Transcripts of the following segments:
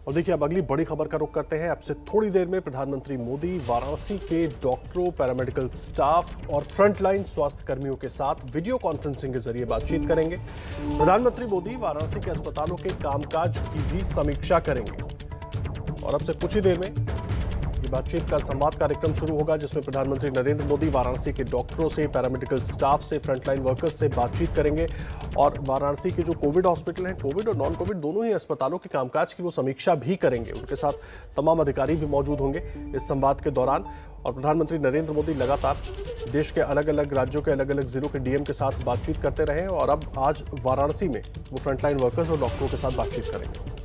और देखिए अब अगली बड़ी खबर का रुख करते हैं। अब से थोड़ी देर में प्रधानमंत्री मोदी वाराणसी के डॉक्टरों, पैरामेडिकल स्टाफ और फ्रंटलाइन स्वास्थ्य कर्मियों के साथ वीडियो कॉन्फ्रेंसिंग के जरिए बातचीत करेंगे। प्रधानमंत्री मोदी वाराणसी के अस्पतालों के कामकाज की भी समीक्षा करेंगे और अब से कुछ ही देर में ये बातचीत का संवाद कार्यक्रम शुरू होगा, जिसमें प्रधानमंत्री नरेंद्र मोदी वाराणसी के डॉक्टरों से, पैरामेडिकल स्टाफ से, फ्रंटलाइन वर्कर्स से बातचीत करेंगे और वाराणसी के जो कोविड हॉस्पिटल हैं, कोविड और नॉन कोविड दोनों ही अस्पतालों के कामकाज की वो समीक्षा भी करेंगे। उनके साथ तमाम अधिकारी भी मौजूद होंगे इस संवाद के दौरान। और प्रधानमंत्री नरेंद्र मोदी लगातार देश के अलग अलग राज्यों के अलग अलग जिलों के डीएम के साथ बातचीत करते रहे और अब आज वाराणसी में वो फ्रंटलाइन वर्कर्स और डॉक्टरों के साथ बातचीत करेंगे।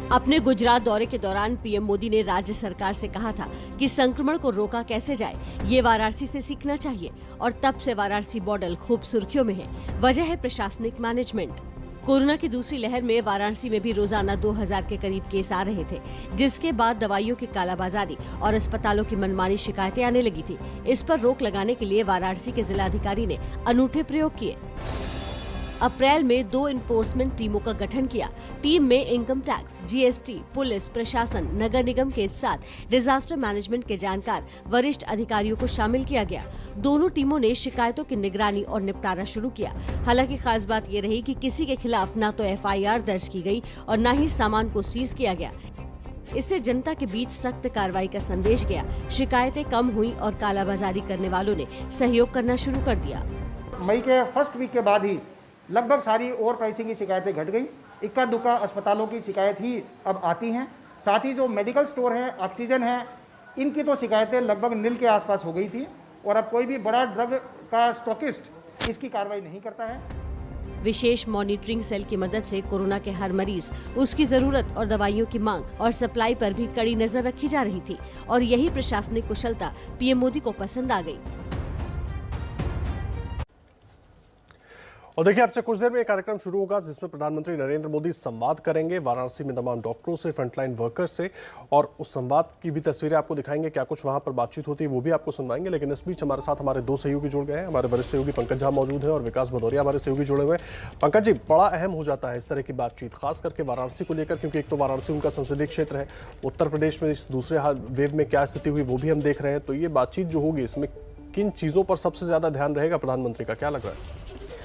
अपने गुजरात दौरे के दौरान पीएम मोदी ने राज्य सरकार से कहा था कि संक्रमण को रोका कैसे जाए, ये वाराणसी से सीखना चाहिए और तब से वाराणसी मॉडल खूब सुर्खियों में है। वजह है प्रशासनिक मैनेजमेंट। कोरोना की दूसरी लहर में वाराणसी में भी रोजाना 2000 के करीब केस आ रहे थे, जिसके बाद दवाइयों की कालाबाजारी और अस्पतालों की मनमानी शिकायतें आने लगी थी। इस पर रोक लगाने के लिए वाराणसी के जिलाधिकारी ने अनूठे प्रयोग किए। अप्रैल में 2 इन्फोर्समेंट टीमों का गठन किया। टीम में इनकम टैक्स, जीएसटी, पुलिस, प्रशासन, नगर निगम के साथ डिजास्टर मैनेजमेंट के जानकार वरिष्ठ अधिकारियों को शामिल किया गया। दोनों टीमों ने शिकायतों की निगरानी और निपटारा शुरू किया। हालांकि खास बात यह रही कि किसी के खिलाफ न तो एफआईआर दर्ज की गई और न ही सामान को सीज किया गया। इससे जनता के बीच सख्त कार्रवाई का संदेश गया। शिकायतें कम हुई और कालाबाजारी करने वालों ने सहयोग करना शुरू कर दिया। मई के फर्स्ट वीक के बाद ही लगभग सारी ओवर प्राइसिंग की शिकायतें घट गई। इक्का दुक्का अस्पतालों की शिकायत ही अब आती हैं। साथ ही जो मेडिकल स्टोर है, ऑक्सीजन है, इनकी तो शिकायतें लगभग नील के आसपास हो गई थी और अब कोई भी बड़ा ड्रग का स्टॉकिस्ट इसकी कार्रवाई नहीं करता है। विशेष मॉनिटरिंग सेल की मदद से कोरोना के हर मरीज, उसकी जरूरत और दवाइयों की मांग और सप्लाई पर भी कड़ी नजर रखी जा रही थी और यही प्रशासनिक कुशलता पीएम मोदी को पसंद आ गई। और देखिए अब से कुछ देर में एक कार्यक्रम शुरू होगा, जिसमें प्रधानमंत्री नरेंद्र मोदी संवाद करेंगे वाराणसी में तमाम डॉक्टरों से, फ्रंटलाइन वर्कर्स से और उस संवाद की भी तस्वीरें आपको दिखाएंगे। क्या कुछ वहां पर बातचीत होती है वो भी आपको सुनवाएंगे। लेकिन इस बीच हमारे साथ हमारे 2 सहयोगी जुड़ गए हैं। हमारे वरिष्ठ सहयोगी पंकज झा मौजूद हैं और विकास भदौरिया हमारे सहयोगी जुड़े हुए हैं। पंकज जी, बड़ा अहम हो जाता है इस तरह की बातचीत, खास करके वाराणसी को लेकर, क्योंकि एक तो वाराणसी उनका संसदीय क्षेत्र है। उत्तर प्रदेश में इस दूसरे वेव में क्या स्थिति हुई वो भी हम देख रहे हैं। तो ये बातचीत जो होगी, इसमें किन चीज़ों पर सबसे ज़्यादा ध्यान रहेगा प्रधानमंत्री का, क्या लग रहा है?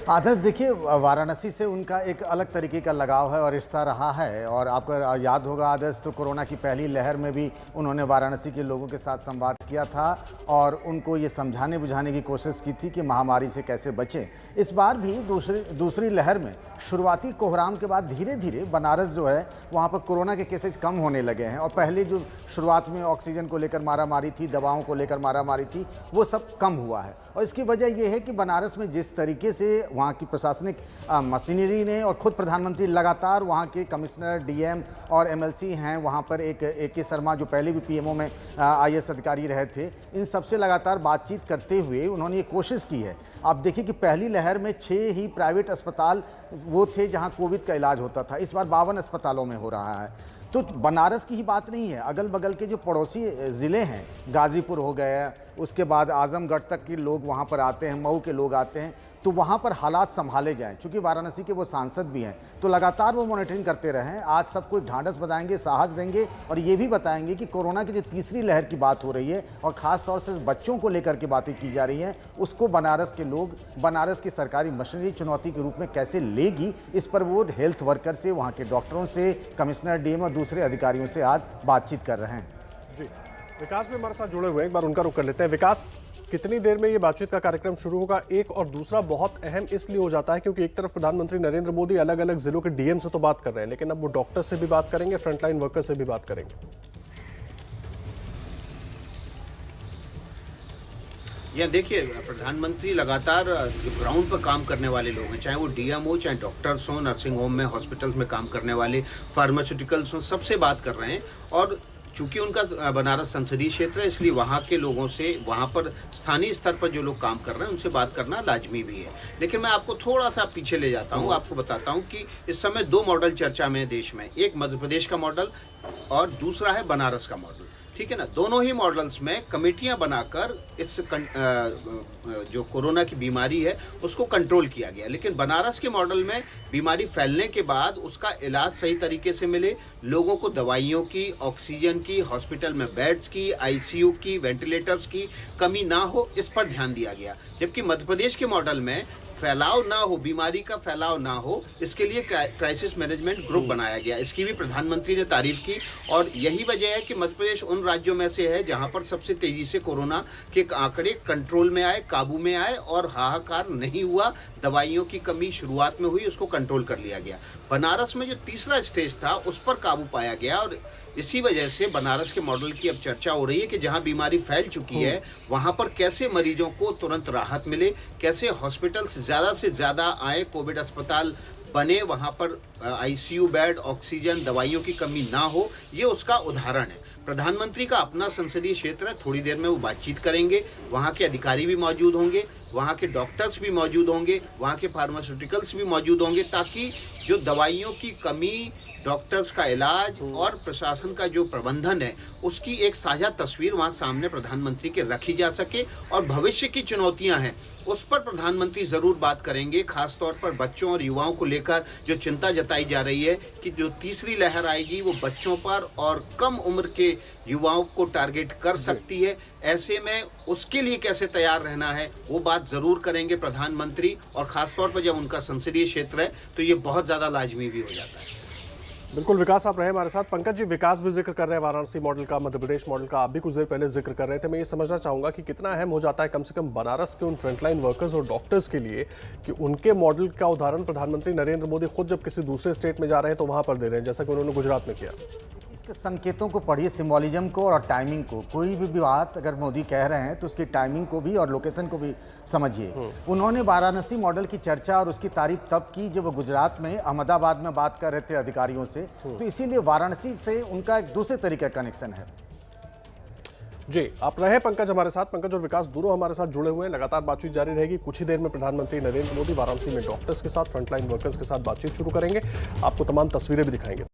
आदर्श, देखिए वाराणसी से उनका एक अलग तरीके का लगाव है और रिश्ता रहा है। और आपको याद होगा आदर्श, तो कोरोना की पहली लहर में भी उन्होंने वाराणसी के लोगों के साथ संवाद किया था और उनको ये समझाने बुझाने की कोशिश की थी कि महामारी से कैसे बचें। इस बार भी दूसरी लहर में शुरुआती कोहराम के बाद धीरे धीरे बनारस जो है वहाँ पर कोरोना के केसेज कम होने लगे हैं और पहले जो शुरुआत में ऑक्सीजन को लेकर मारामारी थी, दवाओं को लेकर मारामारी थी, वो सब कम हुआ है। और इसकी वजह यह है कि बनारस में जिस तरीके से वहाँ की प्रशासनिक मशीनरी ने और खुद प्रधानमंत्री लगातार वहाँ के कमिश्नर, डीएम और एमएलसी हैं, वहाँ पर एक के शर्मा जो पहले भी पीएमओ में आईएएस अधिकारी रहे थे, इन सबसे लगातार बातचीत करते हुए उन्होंने ये कोशिश की है। आप देखिए कि पहली लहर में 6 ही प्राइवेट अस्पताल वो थे जहाँ कोविड का इलाज होता था। इस बार 52 अस्पतालों में हो रहा है। तो बनारस की ही बात नहीं है, अगल बगल के जो पड़ोसी ज़िले हैं, गाज़ीपुर हो गया, उसके बाद आजमगढ़ तक के लोग वहाँ पर आते हैं, मऊ के लोग आते हैं, तो वहाँ पर हालात संभाले जाएं। चूँकि वाराणसी के वो सांसद भी हैं, तो लगातार वो मॉनिटरिंग करते रहें। आज सबको एक ढांढस बताएंगे, साहस देंगे और ये भी बताएंगे कि कोरोना की जो तीसरी लहर की बात हो रही है और ख़ास तौर से बच्चों को लेकर के बातें की जा रही हैं, उसको बनारस के लोग, बनारस की सरकारी मशीनरी चुनौती के रूप में कैसे लेगी, इस पर वो हेल्थ वर्कर से, वहाँ के डॉक्टरों से, कमिश्नर, डीएम और दूसरे अधिकारियों से आज बातचीत कर रहे हैं। जी, विकास में हमारे साथ जुड़े हुए हैं, एक बार उनका रुख कर लेते हैं। विकास, कितनी देर में ये बातचीत का कार्यक्रम शुरू होगा? एक और दूसरा बहुत अहम इसलिए हो जाता है क्योंकि एक तरफ प्रधानमंत्री नरेंद्र मोदी अलग अलग जिलों के डीएम से तो बात कर रहे हैं, लेकिन अब वो डॉक्टर से भी बात करेंगे, फ्रंटलाइन वर्कर से भी बात करेंगे। या देखिए, प्रधानमंत्री लगातार जो ग्राउंड पर काम करने वाले लोग हैं, चाहे वो डीएम हो, चाहे डॉक्टर्स हो, नर्सिंग होम में, हॉस्पिटल्स में काम करने वाले, फार्मास्यूटिकल्स हो, सबसे बात कर रहे हैं। और चूंकि उनका बनारस संसदीय क्षेत्र है, इसलिए वहाँ के लोगों से, वहाँ पर स्थानीय स्तर पर जो लोग काम कर रहे हैं उनसे बात करना लाजमी भी है। लेकिन मैं आपको थोड़ा सा पीछे ले जाता हूँ, आपको बताता हूँ कि इस समय 2 मॉडल चर्चा में है देश में। एक मध्य प्रदेश का मॉडल और दूसरा है बनारस का मॉडल। ठीक है ना। दोनों ही मॉडल्स में कमेटियां बनाकर इस जो कोरोना की बीमारी है उसको कंट्रोल किया गया। लेकिन बनारस के मॉडल में बीमारी फैलने के बाद उसका इलाज सही तरीके से मिले, लोगों को दवाइयों की, ऑक्सीजन की, हॉस्पिटल में बेड्स की, आईसीयू की, वेंटिलेटर्स की कमी ना हो, इस पर ध्यान दिया गया। जबकि मध्य प्रदेश के मॉडल में फैलाव ना हो, बीमारी का फैलाव ना हो, इसके लिए क्राइसिस मैनेजमेंट ग्रुप बनाया गया। इसकी भी प्रधानमंत्री ने तारीफ की और यही वजह है कि मध्य प्रदेश उन राज्यों में से है जहां पर सबसे तेजी से कोरोना के आंकड़े कंट्रोल में आए, काबू में आए और हाहाकार नहीं हुआ। दवाइयों की कमी शुरुआत में हुई, उसको कंट्रोल कर लिया गया। बनारस में जो तीसरा स्टेज था उस पर काबू पाया गया और इसी वजह से बनारस के मॉडल की अब चर्चा हो रही है कि जहां बीमारी फैल चुकी है वहां पर कैसे मरीजों को तुरंत राहत मिले, कैसे हॉस्पिटल ज़्यादा से ज़्यादा आए, कोविड अस्पताल बने, वहां पर आईसीयू बेड, ऑक्सीजन, दवाइयों की कमी ना हो। ये उसका उदाहरण है। प्रधानमंत्री का अपना संसदीय क्षेत्र है, थोड़ी देर में वो बातचीत करेंगे, वहाँ के अधिकारी भी मौजूद होंगे, वहाँ के डॉक्टर्स भी मौजूद होंगे, वहाँ के फार्मास्यूटिकल्स भी मौजूद होंगे, ताकि जो दवाइयों की कमी, डॉक्टर्स का इलाज और प्रशासन का जो प्रबंधन है उसकी एक साझा तस्वीर वहाँ सामने प्रधानमंत्री के रखी जा सके। और भविष्य की चुनौतियाँ हैं उस पर प्रधानमंत्री ज़रूर बात करेंगे, खासतौर पर बच्चों और युवाओं को लेकर जो चिंता जताई जा रही है कि जो तीसरी लहर आएगी वो बच्चों पर और कम उम्र के युवाओं को टारगेट कर सकती है। ऐसे में उसके लिए कैसे तैयार रहना है वो बात ज़रूर करेंगे प्रधानमंत्री। और ख़ासतौर पर जब उनका संसदीय क्षेत्र है तो ये बहुत ज़्यादा लाजमी भी हो जाता है। बिल्कुल, विकास आप रहे हमारे साथ। पंकज जी, विकास भी जिक्र कर रहे हैं वाराणसी मॉडल का, मध्य प्रदेश मॉडल का, आप भी कुछ देर पहले जिक्र कर रहे थे। मैं ये समझना चाहूँगा कि कितना अहम हो जाता है कम से कम बनारस के उन फ्रंटलाइन वर्कर्स और डॉक्टर्स के लिए कि उनके मॉडल का उदाहरण प्रधानमंत्री नरेंद्र मोदी खुद जब किसी दूसरे स्टेट में जा रहे हैं तो वहाँ पर दे रहे हैं, जैसा कि उन्होंने गुजरात में किया। इसके संकेतों को पढ़िए, सिम्बॉलिज्म को और टाइमिंग को। कोई भी बात अगर मोदी कह रहे हैं तो उसकी टाइमिंग को भी और लोकेशन को भी समझिए। उन्होंने वाराणसी मॉडल की चर्चा और उसकी तारीफ तब की जब वो गुजरात में अहमदाबाद में बात कर रहे थे अधिकारियों से, तो इसीलिए वाराणसी से उनका एक दूसरे तरीके का कनेक्शन है। जी, आप रहे पंकज हमारे साथ। पंकज और विकास दोनों हमारे साथ जुड़े हुए हैं, लगातार बातचीत जारी रहेगी। कुछ ही देर में प्रधानमंत्री नरेंद्र मोदी वाराणसी में डॉक्टर्स के साथ, फ्रंटलाइन वर्कर्स के साथ बातचीत शुरू करेंगे। आपको तमाम तस्वीरें भी दिखाएंगे।